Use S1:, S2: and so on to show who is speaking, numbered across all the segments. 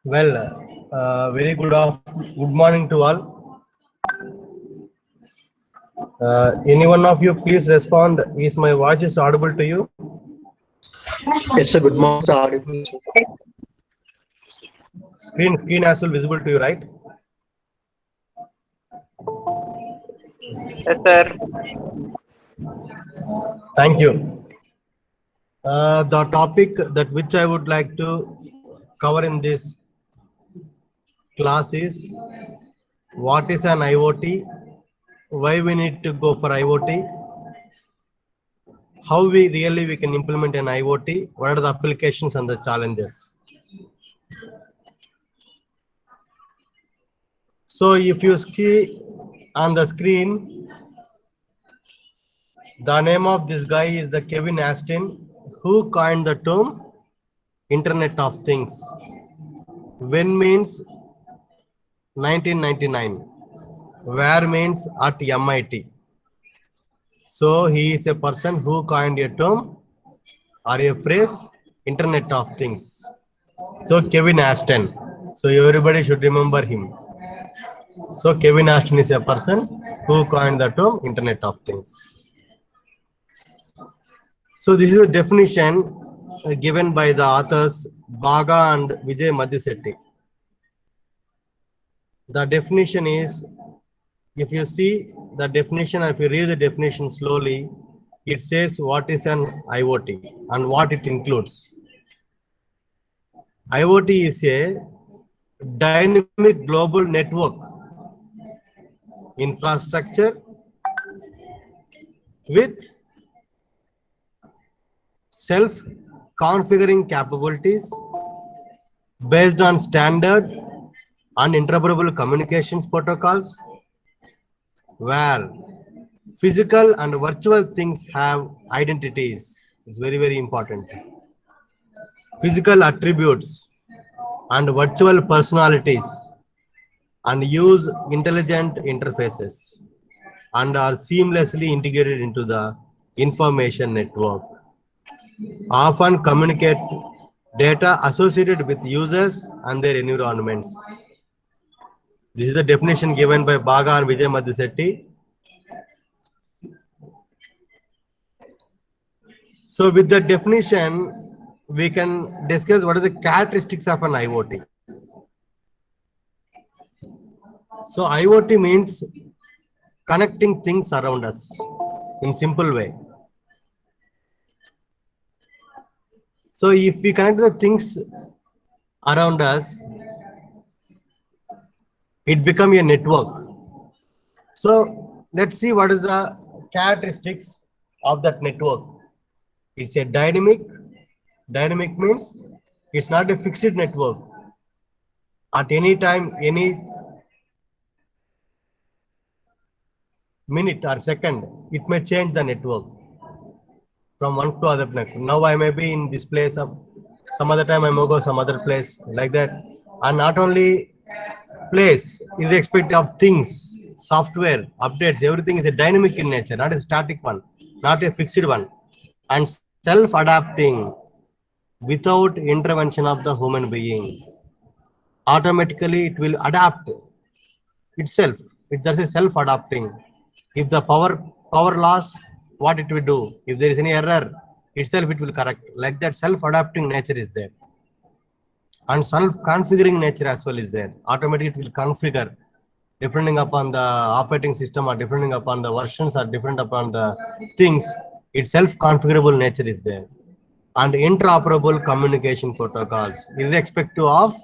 S1: Well, very good morning to all. Any one of you please respond. Is my voice is audible to you?
S2: It's a good morning, sir. Audible.
S1: Screen as well visible to you, right?
S3: Yes, sir.
S1: Thank you. The topic that which I would like to cover in this class is what is an IoT, why we need to go for IoT, how we can implement an IoT, what are the applications and the challenges. So if you see on the screen, the name of this guy is the Kevin Aston, who coined the term Internet of Things. When means 1999, where means at MIT. So he is a person who coined a term or a phrase Internet of Things. So Kevin Aston. So everybody should remember him. So Kevin Aston is a person who coined the term Internet of Things. So this is a definition given by the authors Baga and Vijay Madhisetti. The definition is, if you see the definition, if you read the definition slowly, it says what is an IoT and what it includes. IoT is a dynamic global network infrastructure with self-configuring capabilities based on standard and interoperable communications protocols where physical and virtual things have identities. It's very important. Physical attributes and virtual personalities and use intelligent interfaces and are seamlessly integrated into the information network. Often communicate data associated with users and their environments. This is the definition given by Baga and Vijay Madhisetti. So with the definition, we can discuss what are the characteristics of an IoT. So IoT means connecting things around us in simple way. So if we connect the things around us, it become a network. So let's see what is the characteristics of that network. It's a dynamic. Dynamic means it's not a fixed network. At any time, any minute or second, it may change the network from one to other network. Now I may be in this place, some other time I may go some other place, like that. And not only place, irrespective of things, software, updates, everything is a dynamic in nature, not a static one, not a fixed one. And self-adapting without intervention of the human being. Automatically it will adapt itself. It's just a self-adapting. If the power loss, what it will do? If there is any error, itself it will correct. Like that, self-adapting nature is there. And self-configuring nature as well is there. Automatically it will configure depending upon the operating system or depending upon the versions or depending upon the things. Its self-configurable nature is there. And interoperable communication protocols, irrespective of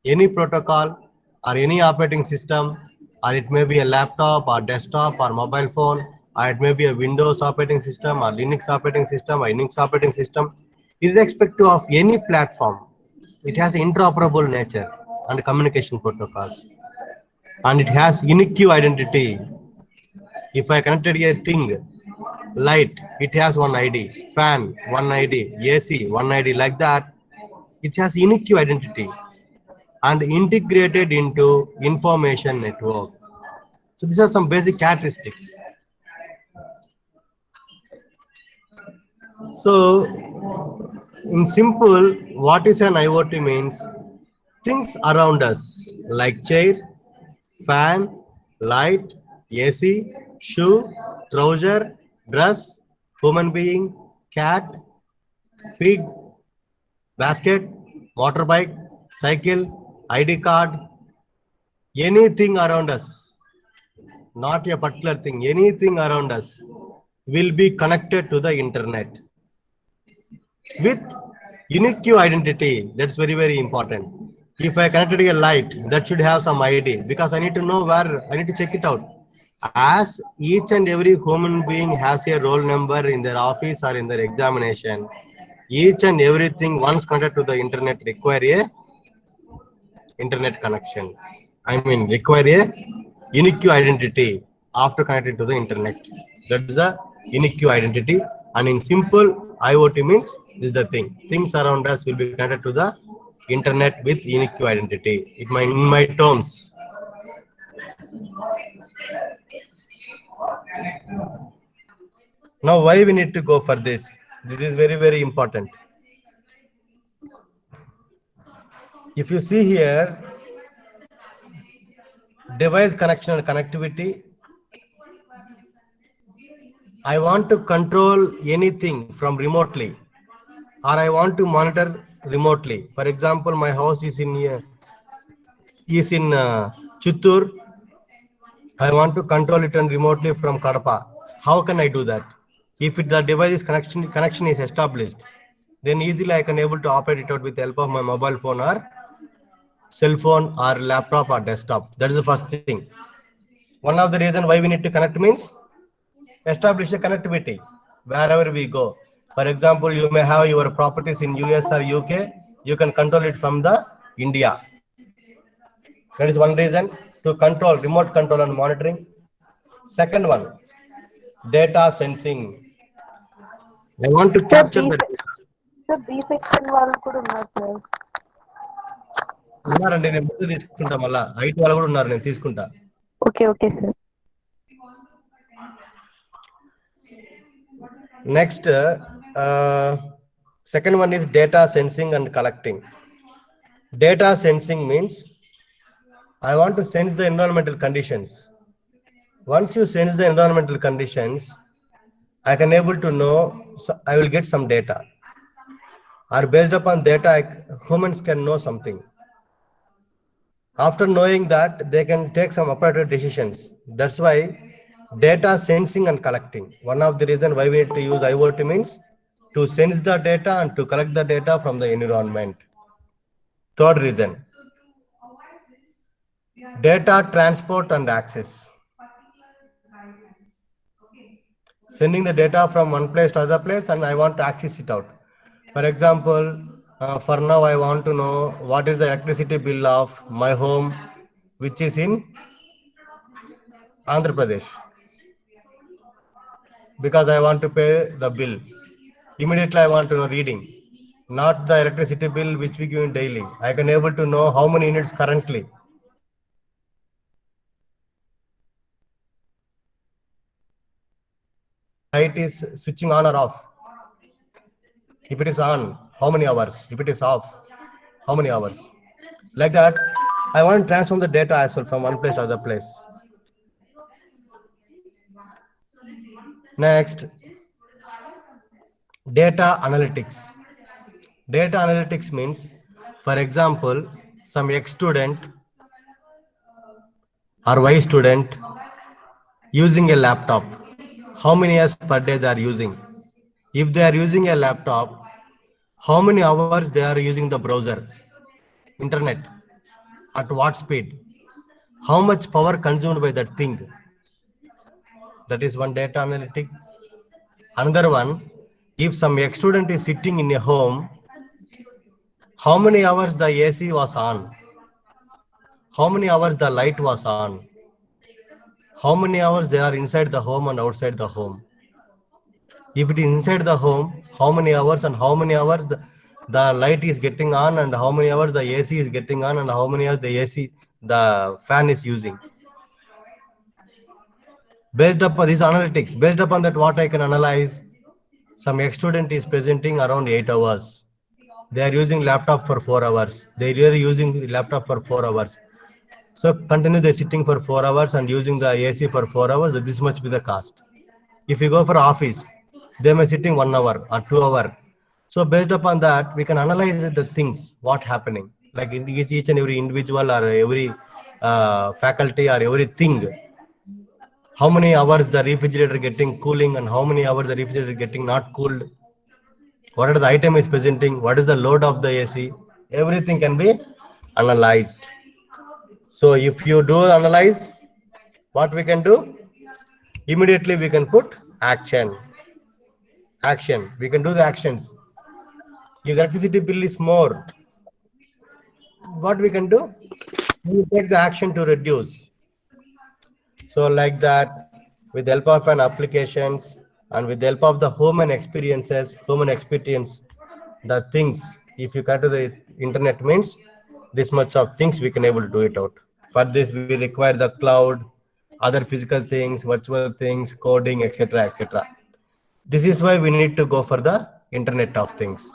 S1: any protocol or any operating system, or it may be a laptop or desktop or mobile phone, or it may be a Windows operating system or Linux operating system or Unix operating system, irrespective of any platform, it has interoperable nature and communication protocols, and it has unique identity. If I connected a thing, light, it has one ID, fan, one ID, AC, one ID, like that. It has unique identity and integrated into information network. So these are some basic characteristics. So in simple, what is an IoT means? things around us like chair, fan, light, AC, shoe, trouser, dress, human being, cat, pig, basket, motorbike, cycle, ID card, anything around us, not a particular thing, anything around us will be connected to the internet with unique identity. That's very, very important. If I connected a light, that should have some ID because I need to know where I need to check it out. As each and every human being has a roll number in their office or in their examination, each and everything once connected to the internet require a internet connection. I mean, require a unique identity after connecting to the internet. That is a unique identity. And in simple, IoT means this is the thing. Things around us will be connected to the internet with unique identity. In my terms. Now, why we need to go for this? This is very, very important. If you see here, device connection and connectivity, I want to control anything from remotely, or I want to monitor remotely. For example, my house is in Chittur. I want to control it and remotely from Kadapa. How can I do that? If the device connection is established, then easily I can able to operate it out with the help of my mobile phone or cell phone or laptop or desktop. That is the first thing. One of the reason why we need to connect means establish a connectivity wherever we go. For example, you may have your properties in US or UK. You can control it from the India. That is one reason to control, remote control and monitoring. Second one, data sensing. I want to
S3: Sir,
S1: capture the
S3: sir B section వాళ్ళు కూడా ఉన్నారు sir.
S1: ఉన్నారండి, నేను ముందు తీసుకుంటా, మళ్ళా IT వాళ్ళు కూడా ఉన్నారు, నేను తీసుకుంటా.
S3: Okay okay sir.
S1: Next, second one is data sensing and collecting. Data sensing means I want to sense the environmental conditions. Once you sense the environmental conditions, I can able to know, I will get some data. Or based upon data, humans can know something. After knowing that, they can take some appropriate decisions. That's why data sensing and collecting. One of the reason why we need to use IoT means to sense the data and to collect the data from the environment. Third reason, data transport and access. Sending the data from one place to other place and I want to access it out. For example, for now I want to know what is the electricity bill of my home, which is in Andhra Pradesh, because I want to pay the bill. Immediately I want to know reading, not the electricity bill which we give daily. I can able to know how many units currently. Light is switching on or off. If it is on, how many hours? If it is off, how many hours? Like that, I want to transform the data as well from one place to other place. Next, data analytics. Data analytics means, for example, some ex-student or Y student using a laptop. How many hours per day they are using? If they are using a laptop, how many hours they are using the browser, internet, at what speed, how much power consumed by that thing. That is one data analytic. Another one, if some ex-student is sitting in a home, how many hours the AC was on, how many hours the light was on, how many hours they are inside the home and outside the home. If it is inside the home, how many hours and how many hours the light is getting on and how many hours the AC is getting on and how many hours the fan is using. Based upon these analytics, based upon that what I can analyze, some ex-student is presenting around 8 hours. They are using laptop for 4 hours. They are using laptop for 4 hours. So continue the sitting for 4 hours and using the AC for 4 hours. This much be the cost. If you go for office, they may sitting 1 hour or 2 hour. So based upon that, we can analyze the things what happening. Like in each and every individual or every faculty or everything, how many hours the refrigerator getting cooling and how many hours the refrigerator getting not cooled, what are the item is presenting, what is the load of the AC, everything can be analyzed. So if you do analyze, what we can do, immediately we can put action, we can do the actions. If the electricity bill is more, what we can do, we take the action to reduce. So like that, with the help of an applications and with the help of the human experience, the things, if you go to the internet means this much of things we can able to do it out. For this, we require the cloud, other physical things, virtual things, coding, etc., etc. This is why we need to go for the Internet of Things.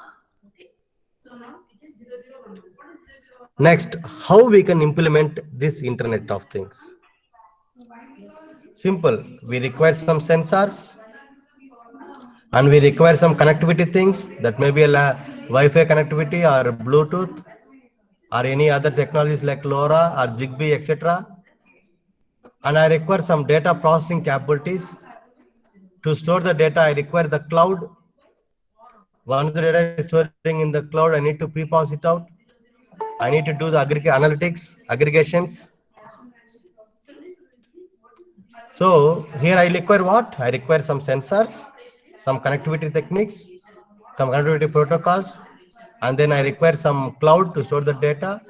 S1: Next, how we can implement this Internet of Things? Simple. We require some sensors and we require some connectivity things, that may be a Wi-Fi connectivity or Bluetooth or any other technologies like LoRa or Zigbee, etc. And I require some data processing capabilities. To store the data, I require the cloud. Once the data is storing in the cloud, I need to pre-process it out. I need to do the analytics, aggregations. So here I require what? I require some sensors, some connectivity techniques, some connectivity protocols, and then I require some cloud to store the data,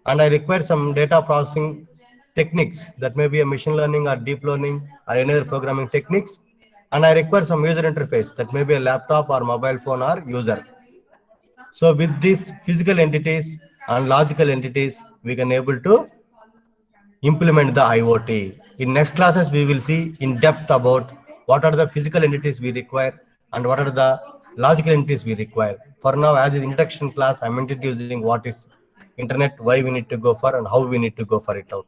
S1: and I require some data processing techniques, that may be a machine learning or deep learning or any other programming techniques, and I require some user interface, that may be a laptop or mobile phone or user. So with these physical entities and logical entities, we can able to implement the IoT. In next classes, we will see in depth about what are the physical entities we require and what are the logical entities we require. For now, as an introduction class, I'm introducing what is internet, why we need to go for, and how we need to go for it out.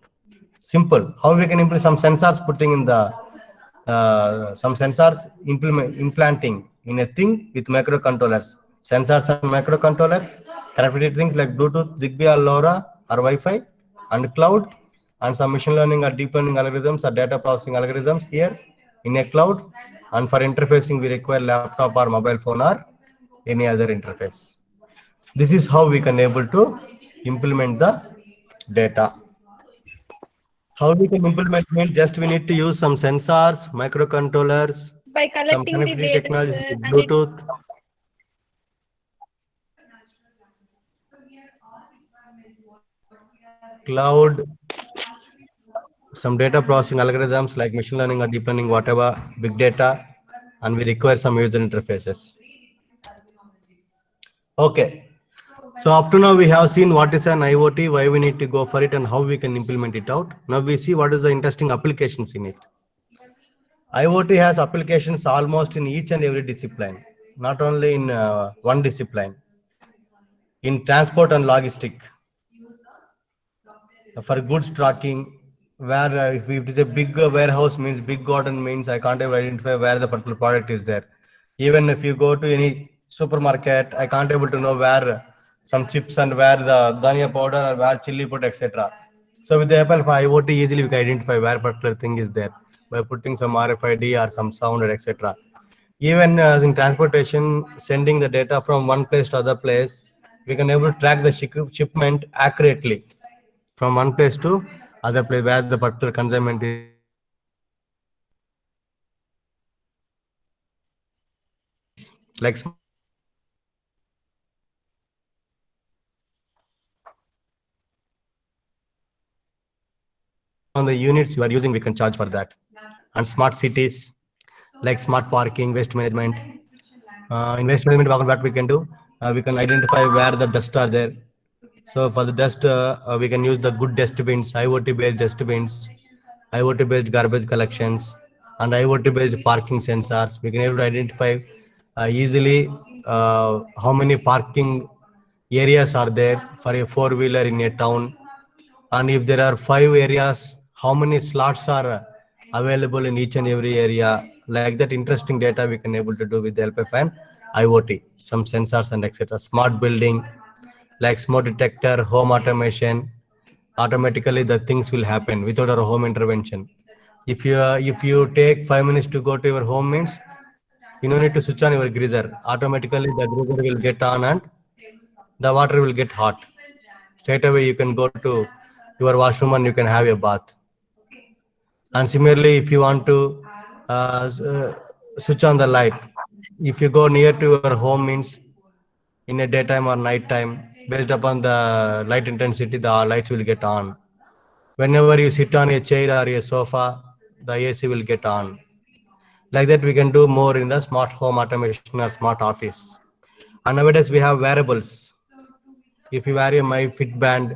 S1: Simple. How we can implement some sensors, putting in the some sensors implanting in a thing with microcontrollers. Sensors and microcontrollers, connectivity things like Bluetooth, Zigbee or LoRa or Wi-Fi, and cloud, and some machine learning or deep learning algorithms or data processing algorithms here in a cloud. And for interfacing, we require laptop or mobile phone or any other interface. This is how we can able to implement the data. How we can implement means just we need to use some sensors, microcontrollers,
S4: by
S1: some
S4: collecting the
S1: connectivity
S4: data
S1: technologies like
S4: and it,
S1: Bluetooth, cloud, some data processing algorithms like machine learning or deep learning, whatever, big data, and we require some user interfaces. Okay. So up to now we have seen what is an IoT, why we need to go for it, and how we can implement it out. Now we see what is the interesting applications in it. IoT has applications almost in each and every discipline, not only in one discipline. In transport and logistic, for goods tracking, where if it is a big warehouse means big garden means I can't able identify where the particular product is there. Even if you go to any supermarket, I can't able to know where some chips and where the dhania powder or where chili powder, etc. So with the help of IoT, easily we can identify where particular thing is there by putting some RFID or some sound, etc. Even in transportation, sending the data from one place to other place, we can able to track the shipment accurately from one place to other place where the particular consignment is like on the units you are using, we can charge for that. And smart cities like smart parking, waste management. In waste management, what we can do, we can identify where the dust are there. So for the dust, we can use the good dustbins, IoT based dustbins, IoT based garbage collections, and IoT based parking sensors. We can able to identify easily how many parking areas are there for a four-wheeler in a town, and if there are 5 areas, how many slots are available in each and every area. Like that interesting data we can able to do with the help of an IoT, some sensors and etc. Smart building, like smoke detector, home automation, automatically the things will happen without our home intervention. If you take 5 minutes to go to your home means you no need to switch on your geyser. Automatically the geyser will get on and the water will get hot. Straight away you can go to your washroom and you can have a bath. And similarly, if you want to switch on the light, if you go near to your home means in a daytime or night time, based upon the light intensity, the lights will get on. Whenever you sit on a chair or a sofa, the AC will get on. Like that, we can do more in the smart home automation or smart office. And nowadays, we have wearables. If you wear a My Fit band,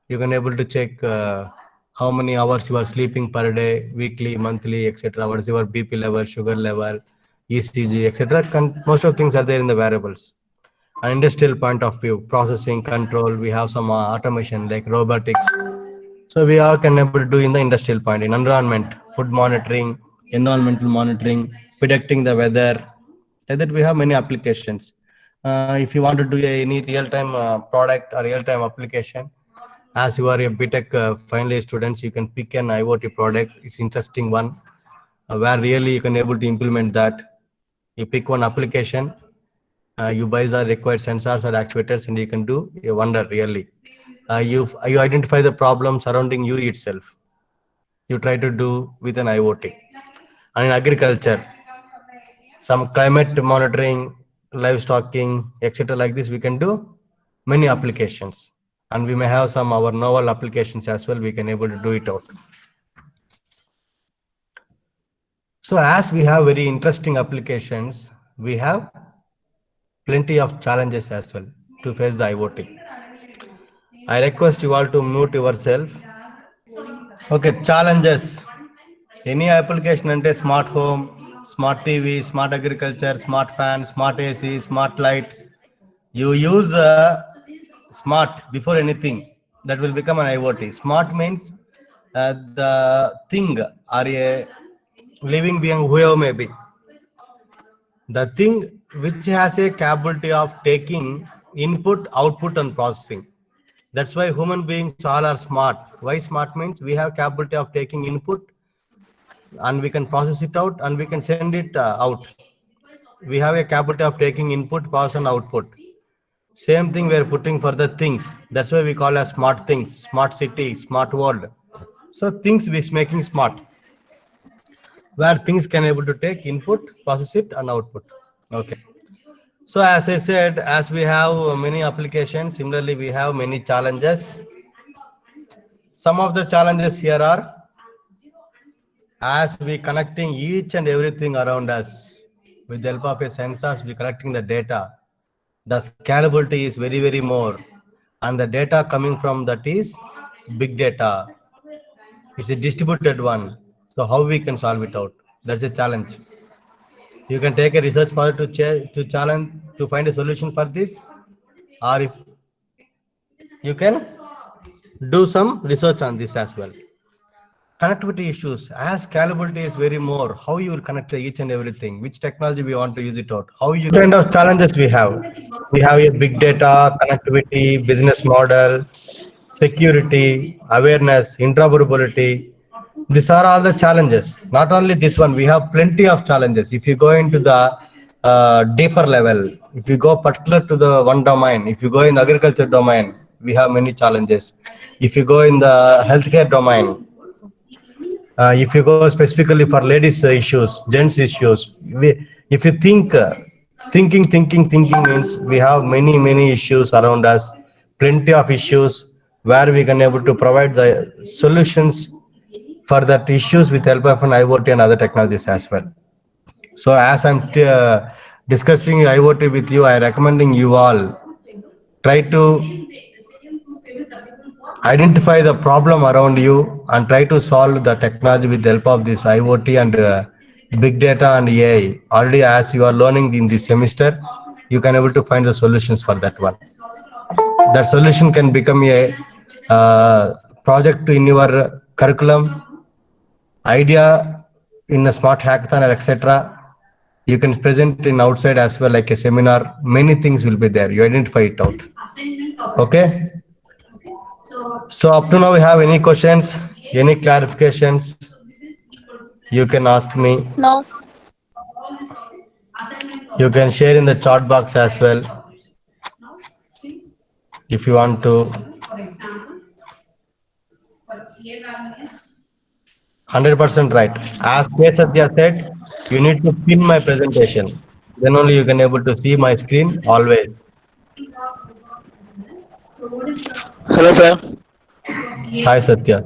S1: you can able to check how many hours you are sleeping per day, weekly, monthly, etc. What is your BP level, sugar level, ECG, etc. Most of things are there in the wearables. An industrial point of view, processing, control, we have some automation like robotics. So we all can able to do in the industrial point. In environment, food monitoring, environmental monitoring, predicting the weather. Like that we have many applications. If you want to do any real-time product or real-time application, as you are a BTech final year students, you can pick an IoT product. It's interesting one where really you can able to implement that. You pick one application, you buy the required sensors or actuators, and you can do a wonder really. You identify the problem surrounding you itself. You try to do with an IoT. And in agriculture, some climate monitoring, livestocking, etc. Like this, we can do many applications. And we may have some our novel applications as well. We can able to do it out. So as we have very interesting applications, we have plenty of challenges as well to face the IoT. I request you all to mute yourself. Okay, challenges. Any application ante smart home, smart TV, smart agriculture, smart fan, smart AC, smart light. You use smart before anything, that will become an IoT. Smart means the thing or a living being, whoever may be. The thing which has a capability of taking input, output, and processing. That's why human beings all are smart. Why smart means we have capability of taking input and we can process it out and we can send it out. We have a capability of taking input, process, and output. Same thing we are putting for the things. That's why we call as smart things, smart city, smart world. So things which making smart, where things can able to take input, process it, and output. Okay. So as I said, as we have many applications, similarly we have many challenges. Some of the challenges here are, as we connecting each and everything around us with the help of a sensors, we collecting the data. The scalability is very, very more. And the data coming from that is big data. It's a distributed one. So how we can solve it out? That's a challenge. You can take a research project to challenge to find a solution for this, or if you can do some research on this as well. Connectivity issues, as scalability is very more, how you will connect each and everything, which technology we want to use it out, how you kind of challenges we have. We have a big data, connectivity, business model, security, awareness, interoperability. These are all the challenges. Not only this one, we have plenty of challenges. If you go into the deeper level, if you go particular to the one domain, if you go in the agriculture domain, we have many challenges. If you go in the healthcare domain, if you go specifically for ladies issues, gents issues, if you think thinking means we have many issues around us, plenty of issues where we can able to provide the solutions for that issues with help of an IoT and other technologies as well. So as I'm discussing IoT with you, I recommending you all try to identify the problem around you and try to solve the technology with the help of this IoT and big data and AI. Already as you are learning in this semester, you can able to find the solutions for that one. that solution can become a project in your curriculum, idea in a smart hackathon, or etc. You can present in outside as well, like a seminar. Many things will be there. You identify it out. Okay. So up to now, we have any questions, any clarifications? You can ask me.
S3: No.
S1: You can share in the chat box as well if you want to. 100% right. As K. Satya said, you need to pin my presentation. Then only you can able to see my screen always.
S2: Hello, sir.
S1: Hi Satya.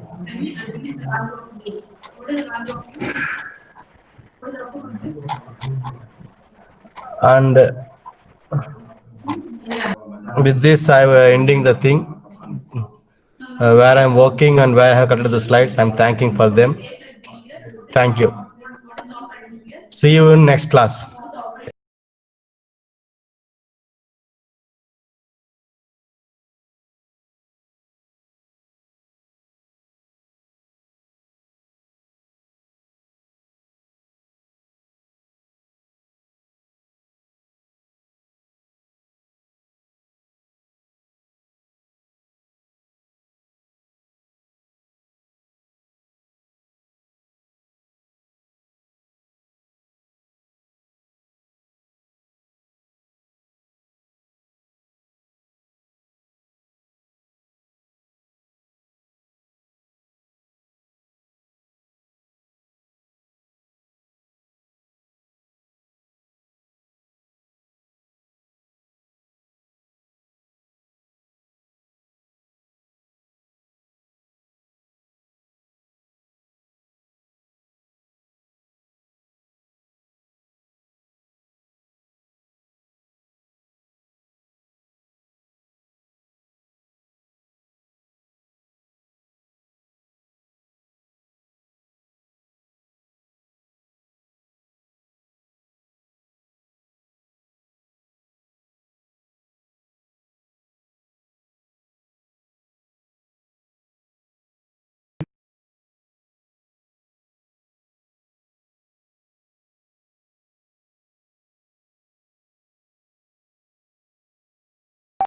S1: And with this, I'm ending the thing where I'm working and where I have collected the slides. I'm thanking for them. Thank you. See you in next class.